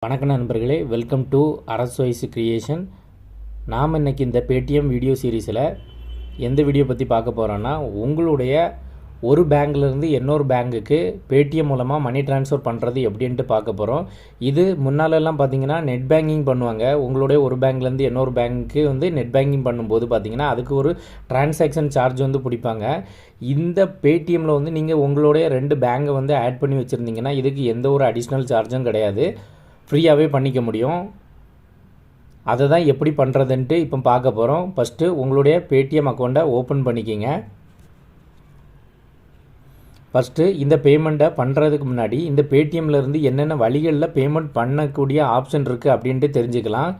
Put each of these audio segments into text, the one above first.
வணக்கம் நண்பர்களே, welcome to அரசு ஐஷு கிரியேஷன். நாம் இன்றைக்கி இந்த பேடிஎம் வீடியோ சீரீஸில் எந்த வீடியோ பற்றி பார்க்க போகிறோன்னா, உங்களுடைய ஒரு பேங்க்லேருந்து இன்னொரு பேங்க்குக்கு பேடிஎம் மூலமாக மணி ட்ரான்ஸ்ஃபர் பண்ணுறது எப்படின்ட்டு பார்க்க போகிறோம். இது முன்னாலெல்லாம் பார்த்திங்கன்னா நெட் பேங்கிங் பண்ணுவாங்க. உங்களுடைய ஒரு பேங்க்லேருந்து இன்னொரு பேங்க்கு நெட் பேங்கிங் பண்ணும்போது பார்த்திங்கன்னா அதுக்கு ஒரு டிரான்சாக்ஷன் சார்ஜ் பிடிப்பாங்க. இந்த பேடிஎம்மில் நீங்கள் உங்களுடைய 2 பேங்கை ஆட் பண்ணி வச்சுருந்தீங்கன்னா இதுக்கு எந்த ஒரு அடிஷ்னல் சார்ஜும் கிடையாது, ஃப்ரீயாகவே பண்ணிக்க முடியும். அதை தான் எப்படி பண்ணுறதுன்ட்டு இப்போ பார்க்க போகிறோம். ஃபஸ்ட்டு உங்களுடைய பேடிஎம் அக்கௌண்ட்டை ஓப்பன் பண்ணிக்கிங்க. ஃபஸ்ட்டு இந்த பேமெண்ட்டை பண்ணுறதுக்கு முன்னாடி இந்த பேடிஎம்லேருந்து என்னென்ன வழிகளில் பேமெண்ட் பண்ணக்கூடிய ஆப்ஷன் இருக்குது அப்படின்ட்டு தெரிஞ்சுக்கலாம்.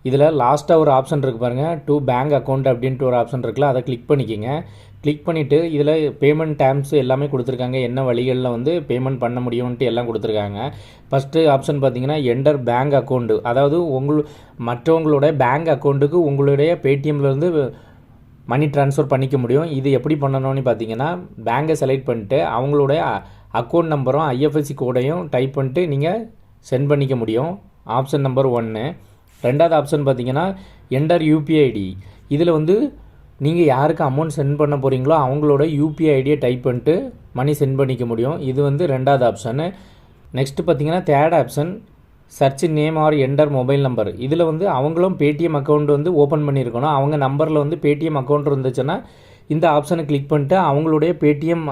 இதில் லாஸ்ட்டாக ஒரு ஆப்ஷன் இருக்குது பாருங்கள், டு பேங்க் அக்கௌண்ட் அப்படின்ட்டு ஒரு ஆப்ஷன் இருக்குல்ல, அதை கிளிக் பண்ணிக்கிங்க. கிளிக் பண்ணிவிட்டு இதில் பேமெண்ட் டேர்ம்ஸ் எல்லாமே கொடுத்துருக்காங்க, என்ன வழிகளில் பேமெண்ட் பண்ண முடியும்ன்ட்டு எல்லாம் கொடுத்துருக்காங்க. ஃபஸ்ட்டு ஆப்ஷன் பார்த்தீங்கன்னா என்டர் பேங்க் அக்கௌண்ட்டு, அதாவது மற்றவங்களோட பேங்க் அக்கௌண்ட்டுக்கு உங்களுடைய பேடிஎம்லேருந்து மணி ட்ரான்ஸ்ஃபர் பண்ணிக்க முடியும். இது எப்படி பண்ணணும்னு பார்த்தீங்கன்னா, பேங்கை செலக்ட் பண்ணிட்டு அவங்களுடைய அக்கௌண்ட் நம்பரும் ஐஎஃப்எஸ்சி கோடையும் டைப் பண்ணிட்டு நீங்கள் சென்ட் பண்ணிக்க முடியும். Option number 1. ரெண்டாவது ஆப்ஷன் பார்த்தீங்கன்னா என்டர் யூபிஐ ஐடி. இதில் நீங்கள் யாருக்கு அமௌண்ட் சென்ட் பண்ண போகிறீங்களோ அவங்களோட யூபிஐ ஐடியை டைப் பண்ணிட்டு மணி சென்ட் பண்ணிக்க முடியும். இது ரெண்டாவது ஆப்ஷனு. நெக்ஸ்ட்டு பார்த்தீங்கன்னா third option search name or enter mobile number. இதில் அவங்களும் பேடிஎம் அக்கௌண்ட் ஓப்பன் பண்ணியிருக்கணும். அவங்க நம்பரில் பேடிஎம் அக்கௌண்ட் இருந்துச்சுன்னா இந்த ஆப்ஷனை கிளிக் பண்ணிட்டு அவங்களுடைய பேடிஎம்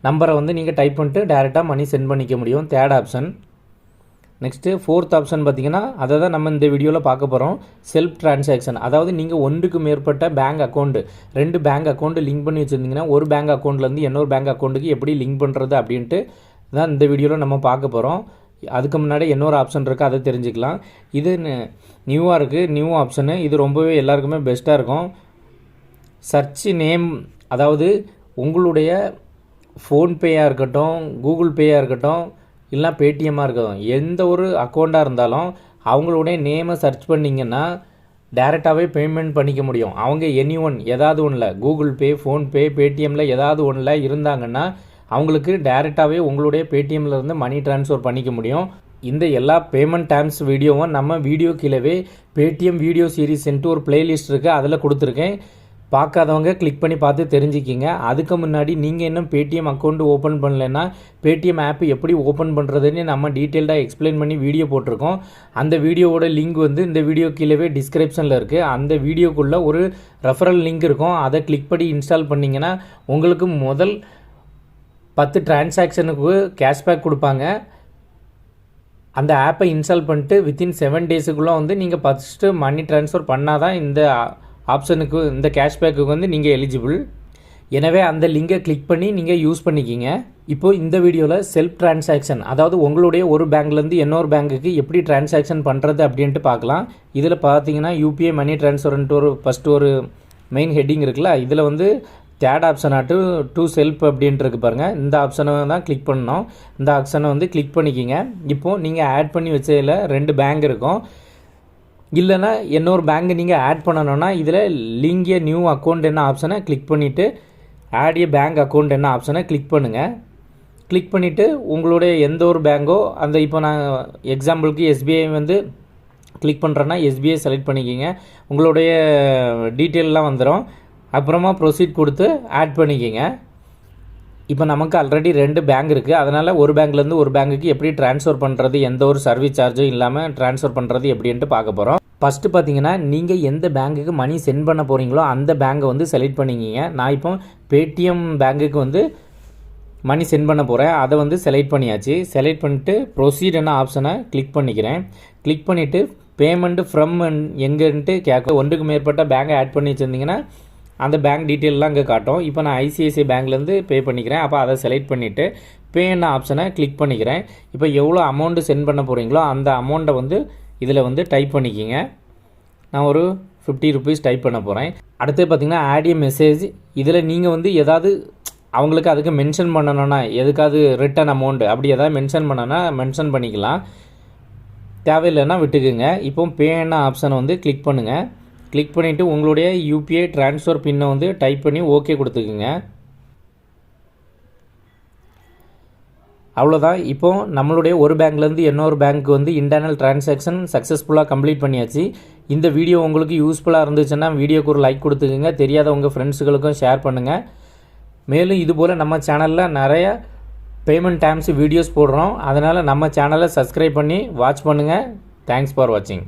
நம்பரை நீங்கள் டைப் பண்ணிட்டு டேரெக்டாக மணி சென்ட் பண்ணிக்க முடியும். Third option. Next fourth option பார்த்திங்கன்னா அதை தான் நம்ம இந்த வீடியோவில் பார்க்க போகிறோம். செல்ஃப் ட்ரான்சாக்ஷன், அதாவது நீங்கள் ஒன்றுக்கு மேற்பட்ட bank account 2 bank account link பண்ணி வச்சுருந்தீங்கன்னா ஒரு பேங்க் அக்கௌண்ட்லேருந்து இன்னொரு பேங்க் அக்கௌண்ட்டுக்கு எப்படி லிங்க் பண்ணுறது அப்படின்ட்டு தான் இந்த வீடியோவில் நம்ம பார்க்க போகிறோம். அதுக்கு முன்னாடி இன்னொரு ஆப்ஷன் இருக்குது, அதை தெரிஞ்சுக்கலாம். இது நியூவாக இருக்குது, நியூ ஆப்ஷனு. இது ரொம்பவே எல்லாருக்குமே பெஸ்ட்டாக இருக்கும். சர்ச் நேம், அதாவது உங்களுடைய ஃபோன்பேயாக இருக்கட்டும், கூகுள் பேயாக இருக்கட்டும், இல்லை பேடிஎம்மாக இருக்கட்டும், எந்த ஒரு அக்கௌண்ட்டாக இருந்தாலும் அவங்களுடைய நேமை சர்ச் பண்ணிங்கன்னா டேரெக்டாகவே பேமெண்ட் பண்ணிக்க முடியும். அவங்க ஏதாவது ஒன்றில் கூகுள் பே, ஃபோன்பே, பேடிஎம்மில் ஏதாவது ஒன்றில் இருந்தாங்கன்னா அவங்களுக்கு டேரெக்டாகவே உங்களுடைய பேடிஎம்லேருந்து மணி ட்ரான்ஸ்ஃபர் பண்ணிக்க முடியும். இந்த எல்லா பேமெண்ட் டேர்ம்ஸ் வீடியோவும் நம்ம வீடியோ கீழே பேடிஎம் வீடியோ சீரீஸ்ன்ட்டு ஒரு பிளேலிஸ்ட் இருக்குது, அதில் கொடுத்துருக்கேன். பார்க்காதவங்க கிளிக் பண்ணி பார்த்து தெரிஞ்சுக்கிங்க. அதுக்கு முன்னாடி நீங்கள் இன்னும் பேடிஎம் அக்கௌண்ட் ஓப்பன் பண்ணலைன்னா பேடிஎம் ஆப் எப்படி ஓப்பன் பண்ணுறதுன்னு நம்ம டீட்டெயில்டாக எக்ஸ்பிளைன் பண்ணி வீடியோ போட்டிருக்கோம். அந்த வீடியோவோட லிங்க் இந்த வீடியோ கீழே டிஸ்கிரிப்ஷனில் இருக்குது. அந்த வீடியோக்குள்ளே ஒரு ரெஃபரல் லிங்க் இருக்கும், அதை கிளிக் பண்ணி இன்ஸ்டால் பண்ணிங்கன்னா உங்களுக்கு முதல் 10 டிரான்சாக்ஷனுக்கு கேஷ்பேக் கொடுப்பாங்க. அந்த ஆப்பை இன்ஸ்டால் பண்ணிட்டு வித்தின் 7 டேஸுக்குள்ளே நீங்கள் ஃபஸ்ட்டு மணி ட்ரான்ஸ்ஃபர் பண்ணால் தான் இந்த ஆப்ஷனுக்கு, இந்த கேஷ்பேக்கு நீங்கள் எலிஜிபிள். எனவே அந்த லிங்கை கிளிக் பண்ணி நீங்கள் யூஸ் பண்ணிக்கிங்க. இப்போது இந்த வீடியோவில் செல்ஃப் ட்ரான்சாக்ஷன், அதாவது உங்களுடைய ஒரு பேங்க்லேருந்து இன்னொரு பேங்க்குக்கு எப்படி ட்ரான்சாக்ஷன் பண்ணுறது அப்படின்ட்டு பார்க்கலாம். இதில் பார்த்தீங்கன்னா யூபிஐ மணி ட்ரான்ஸ்ஃபர்ன்ட்டு ஃபஸ்ட்டு ஒரு மெயின் ஹெட்டிங் இருக்குல்ல, இதில் தேர்ட் ஆப்ஷனாட்டு டு செல்ஃப் அப்படின்ட்டு இருக்குது பாருங்கள். இந்த ஆப்ஷனை தான் கிளிக் பண்ணணும். இந்த ஆப்ஷனை கிளிக் பண்ணிக்கிங்க. இப்போது நீங்கள் ஆட் பண்ணி வச்சதில் 2 பேங்க் இருக்கும். இல்லைனா இன்னொரு பேங்க் நீங்கள் ஆட் பண்ணணுன்னா இதில் லிங்க் ஏ நியூ அக்கௌண்ட் என்ன ஆப்ஷனை கிளிக் பண்ணிவிட்டு ஆட் ஏ பேங்க் அக்கௌண்ட் என்ன ஆப்ஷனை கிளிக் பண்ணுங்கள். கிளிக் பண்ணிவிட்டு உங்களுடைய எந்த ஒரு பேங்கோ, அந்த இப்போ நான் எக்ஸாம்பிளுக்கு எஸ்பிஐ கிளிக் பண்ணுறேன்னா எஸ்பிஐ செலக்ட் பண்ணிக்கிங்க. உங்களுடைய டீட்டெயிலெலாம் வந்துடும். அப்புறமா ப்ரொசீட் கொடுத்து ஆட் பண்ணிக்கிங்க. இப்போ நமக்கு ஆல்ரெடி 2 பேங்க் இருக்குது, அதனால் ஒரு பேங்க்லேருந்து ஒரு பேங்க்குக்கு எப்படி ட்ரான்ஸ்ஃபர் பண்ணுறது, எந்த ஒரு சர்வீஸ் சார்ஜும் இல்லாமல் ட்ரான்ஸ்ஃபர் பண்ணுறது எப்படின்ட்டு பார்க்க போகிறோம். ஃபஸ்ட்டு பார்த்தீங்கன்னா நீங்கள் எந்த பேங்க்குக்கு மணி சென்ட் பண்ண போகிறீங்களோ அந்த பேங்கை செலக்ட் பண்ணிக்கிங்க. நான் இப்போ பேடிஎம் பேங்க்குக்கு மணி சென்ட் பண்ண போகிறேன், அதை செலக்ட் பண்ணியாச்சு. செலக்ட் பண்ணிவிட்டு ப்ரொசீட் என்ன ஆப்ஷனை கிளிக் பண்ணிக்கிறேன். கிளிக் பண்ணிவிட்டு பேமெண்ட்டு ஃப்ரம் எங்கன்ட்டு கேட்க, ஒன்றுக்கு மேற்பட்ட பேங்கை ஆட் பண்ணி வச்சுருந்தீங்கன்னா அந்த பேங்க் டீட்டெயிலெலாம் இங்கே காட்டும். இப்போ நான் ஐசிஐசிஐ பேங்க்லேருந்து பே பண்ணிக்கிறேன். அப்போ அதை செலக்ட் பண்ணிவிட்டு பே என்ன ஆப்ஷனை கிளிக் பண்ணிக்கிறேன். இப்போ எவ்வளோ அமௌண்ட்டு சென்ட் பண்ண போகிறீங்களோ அந்த அமௌண்ட்டை இதில் டைப் பண்ணிக்கிங்க. நான் ஒரு 50 ருபீஸ் டைப் பண்ண போகிறேன். அடுத்து பார்த்திங்கன்னா ஆட் ஏ மெசேஜ். இதில் நீங்கள் ஏதாவது அவங்களுக்கு அதுக்கு மென்ஷன் பண்ணணுன்னா, எதுக்காவது ரிட்டன் அமௌண்ட் அப்படி எதாவது மென்ஷன் பண்ணனா மென்ஷன் பண்ணிக்கலாம், தேவையில்லைன்னா விட்டுக்குங்க. இப்போ பே என்ன ஆப்ஷனை கிளிக் பண்ணுங்கள். கிளிக் பண்ணிவிட்டு உங்களுடைய யூபிஐ ட்ரான்ஸ்ஃபர் பின்னை டைப் பண்ணி ஓகே கொடுத்துக்குங்க. அவ்வளோதான். இப்போ நம்மளுடைய ஒரு பேங்க்லேருந்து இன்னொரு பேங்க்கு வந்து இன்டர்னல் டிரான்சாக்ஷன் சக்ஸஸ்ஃபுல்லாக கம்ப்ளீட் பண்ணியாச்சு. இந்த வீடியோ உங்களுக்கு யூஸ்ஃபுல்லாக இருந்துச்சுன்னா வீடியோக்கு ஒரு லைக் கொடுத்துக்குங்க. தெரியாத உங்கள் ஃப்ரெண்ட்ஸுகளுக்கும் ஷேர் பண்ணுங்கள். மேலும் இதுபோல் நம்ம சேனலில் நிறைய பேமெண்ட் டேர்ம்ஸ் வீடியோஸ் போடுறோம். அதனால் நம்ம சேனலை சப்ஸ்கிரைப் பண்ணி வாட்ச் பண்ணுங்கள். தேங்க்ஸ் ஃபார் வாட்சிங்.